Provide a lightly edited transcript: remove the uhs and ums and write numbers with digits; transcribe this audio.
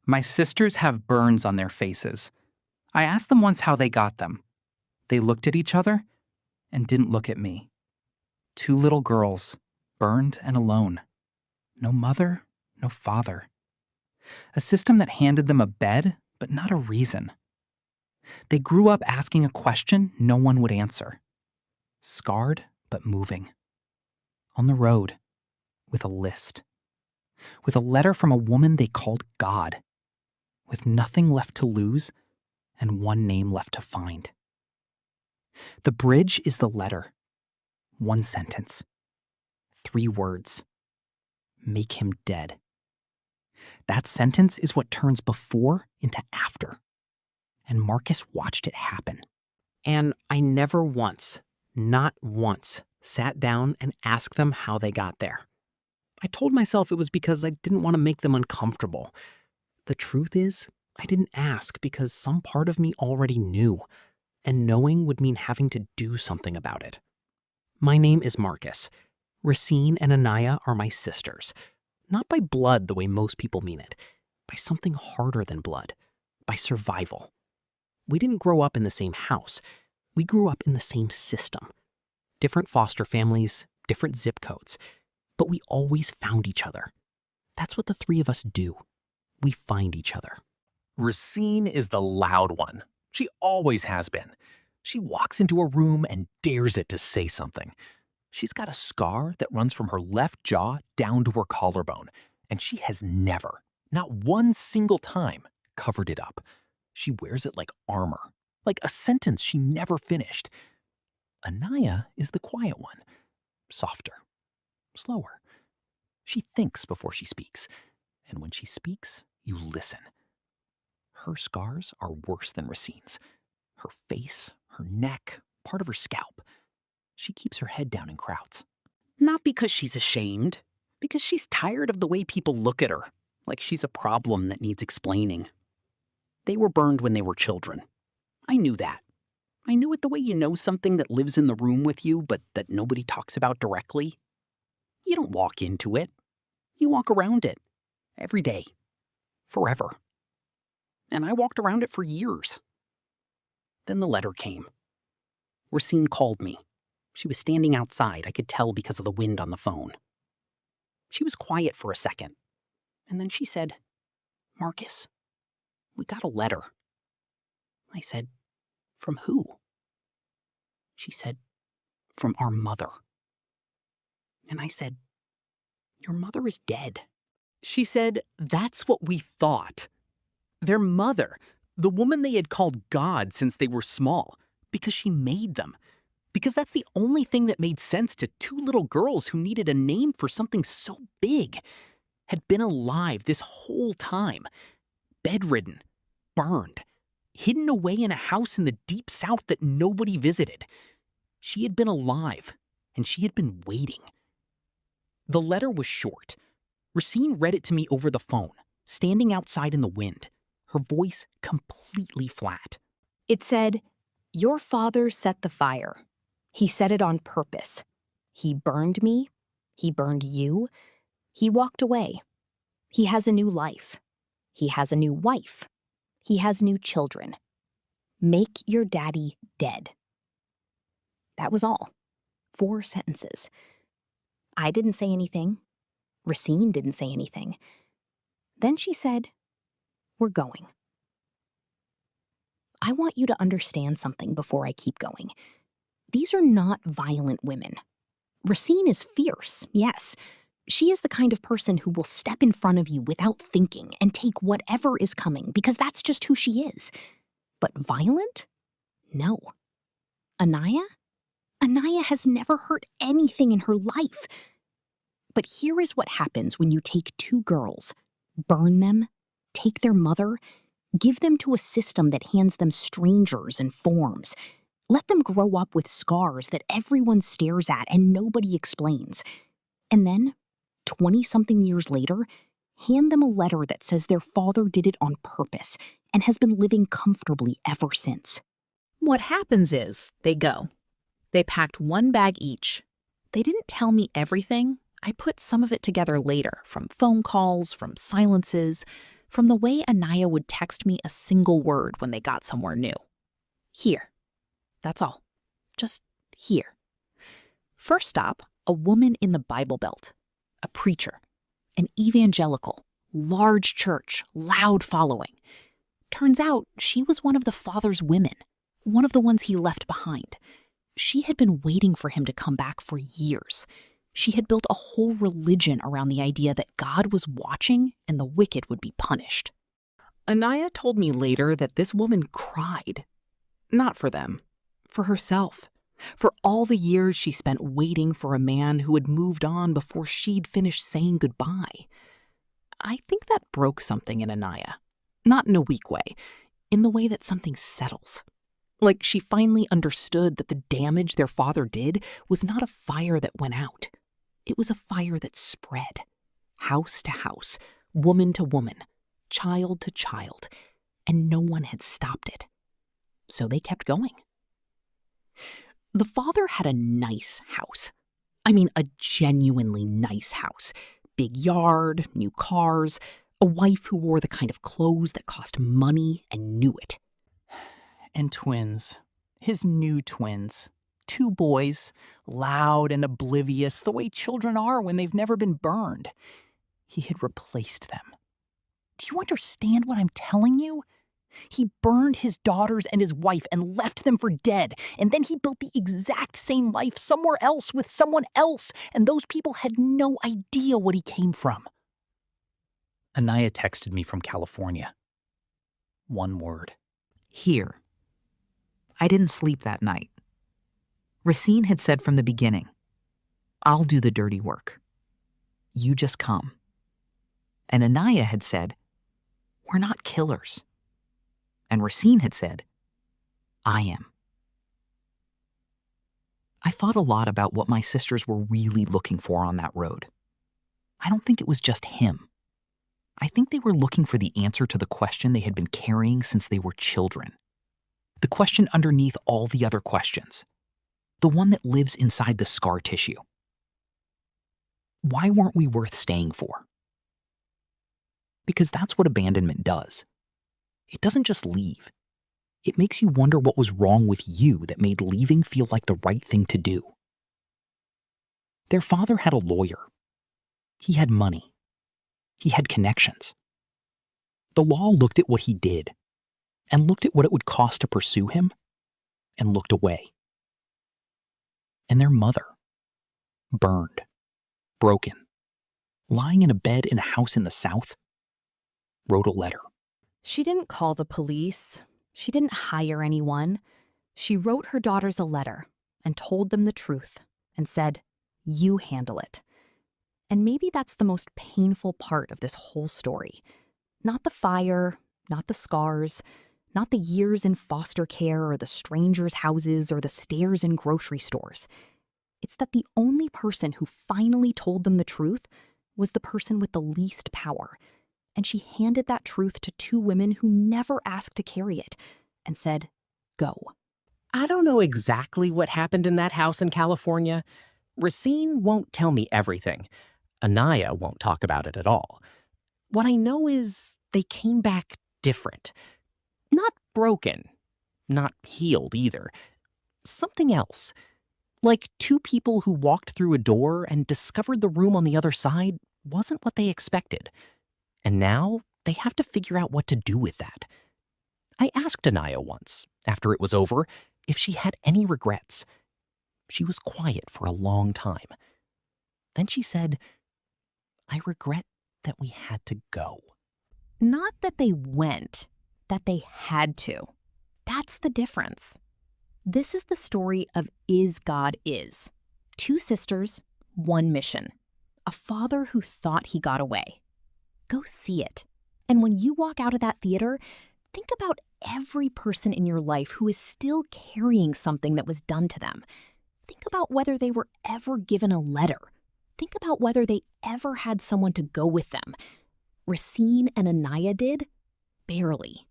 My sisters have burns on their faces. I asked them once how they got them. They looked at each other and didn't look at me. 2 little girls, burned and alone. No mother, no father. A system that handed them a bed, but not a reason. They grew up asking a question no one would answer. Scarred, but moving. On the road, with a list. With a letter from a woman they called God. With nothing left to lose and one name left to find. The bridge is the letter. 1 sentence. 3 words. Make him dead. That sentence is what turns before into after. And Marcus watched it happen. And I never once, not once, sat down and asked them how they got there. I told myself it was because I didn't want to make them uncomfortable. The truth is, I didn't ask because some part of me already knew, and knowing would mean having to do something about it. My name is Marcus. Racine and Anaia are my sisters. Not by blood the way most people mean it, by something harder than blood, by survival. We didn't grow up in the same house. We grew up in the same system. Different foster families, different zip codes, but we always found each other. That's what the 3 of us do. We find each other. Racine is the loud one. She always has been. She walks into a room and dares it to say something. She's got a scar that runs from her left jaw down to her collarbone, and she has never, not one single time, covered it up. She wears it like armor, like a sentence she never finished. Anaia is the quiet one, softer, slower. She thinks before she speaks, and when she speaks, you listen. Her scars are worse than Racine's. Her face, her neck, part of her scalp. She keeps her head down in crowds. Not because she's ashamed, because she's tired of the way people look at her, like she's a problem that needs explaining. They were burned when they were children. I knew that. I knew it the way you know something that lives in the room with you, but that nobody talks about directly. You don't walk into it. You walk around it. Every day. Forever. And I walked around it for years. Then the letter came. Racine called me. She was standing outside. I could tell because of the wind on the phone. She was quiet for a second. And then she said, "Marcus, we got a letter." I said, "From who?" She said, "From our mother." And I said, "Your mother is dead." She said, that's what we thought. Their mother, the woman they had called God since they were small, because she made them. Because that's the only thing that made sense to 2 little girls who needed a name for something so big, had been alive this whole time, bedridden, burned, hidden away in a house in the deep south that nobody visited. She had been alive, and she had been waiting. The letter was short. Racine read it to me over the phone, standing outside in the wind, her voice completely flat. It said, "Your father set the fire. He set it on purpose. He burned me. He burned you. He walked away. He has a new life. He has a new wife. He has new children. Make your daddy dead." That was all. 4 sentences. I didn't say anything. Racine didn't say anything. Then she said, "We're going." I want you to understand something before I keep going. These are not violent women. Racine is fierce, yes. She is the kind of person who will step in front of you without thinking and take whatever is coming because that's just who she is. But violent? No. Anaia? Anaia has never hurt anything in her life. But here is what happens when you take 2 girls, burn them, take their mother, give them to a system that hands them strangers and forms. Let them grow up with scars that everyone stares at and nobody explains. And then, 20-something years later, hand them a letter that says their father did it on purpose and has been living comfortably ever since. What happens is, they go. They packed 1 bag each. They didn't tell me everything. I put some of it together later, from phone calls, from silences, from the way Anaia would text me a single word when they got somewhere new. Here. That's all. Just here. First stop, a woman in the Bible Belt. A preacher. An evangelical. Large church. Loud following. Turns out she was one of the father's women. One of the ones he left behind. She had been waiting for him to come back for years. She had built a whole religion around the idea that God was watching and the wicked would be punished. Anaia told me later that this woman cried. Not for them, for herself. For all the years she spent waiting for a man who had moved on before she'd finished saying goodbye. I think that broke something in Anaia. Not in a weak way, in the way that something settles. Like she finally understood that the damage their father did was not a fire that went out. It was a fire that spread. House to house, woman to woman, child to child, and no one had stopped it. So they kept going. The father had a nice house. I mean, a genuinely nice house. Big yard, new cars, a wife who wore the kind of clothes that cost money and knew it. And twins. His new twins. 2 boys, loud and oblivious, the way children are when they've never been burned. He had replaced them. Do you understand what I'm telling you? He burned his daughters and his wife and left them for dead, and then he built the exact same life somewhere else with someone else, and those people had no idea what he came from. Anaia texted me from California. 1 word. Here. I didn't sleep that night. Racine had said from the beginning, I'll do the dirty work. You just come. And Anaia had said, we're not killers. And Racine had said, I am. I thought a lot about what my sisters were really looking for on that road. I don't think it was just him. I think they were looking for the answer to the question they had been carrying since they were children. The question underneath all the other questions. The one that lives inside the scar tissue. Why weren't we worth staying for? Because that's what abandonment does. It doesn't just leave. It makes you wonder what was wrong with you that made leaving feel like the right thing to do. Their father had a lawyer. He had money. He had connections. The law looked at what he did, and looked at what it would cost to pursue him, and looked away. And their mother, burned, broken, lying in a bed in a house in the South, wrote a letter. She didn't call the police. She didn't hire anyone. She wrote her daughters a letter and told them the truth and said, you handle it. And maybe that's the most painful part of this whole story. Not the fire, not the scars, not the years in foster care or the strangers' houses or the stairs in grocery stores. It's that the only person who finally told them the truth was the person with the least power. And she handed that truth to 2 women who never asked to carry it and said, go. I don't know exactly what happened in that house in California. Racine won't tell me everything. Anaia won't talk about it at all. What I know is they came back different. Not broken. Not healed either. Something else. Like 2 people who walked through a door and discovered the room on the other side wasn't what they expected. And now they have to figure out what to do with that. I asked Anaia once, after it was over, if she had any regrets. She was quiet for a long time. Then she said, I regret that we had to go. Not that they went, that they had to. That's the difference. This is the story of Is God Is. 2 sisters, 1 mission. A father who thought he got away. Go see it. And when you walk out of that theater, think about every person in your life who is still carrying something that was done to them. Think about whether they were ever given a letter. Think about whether they ever had someone to go with them. Racine and Anaia did? Barely.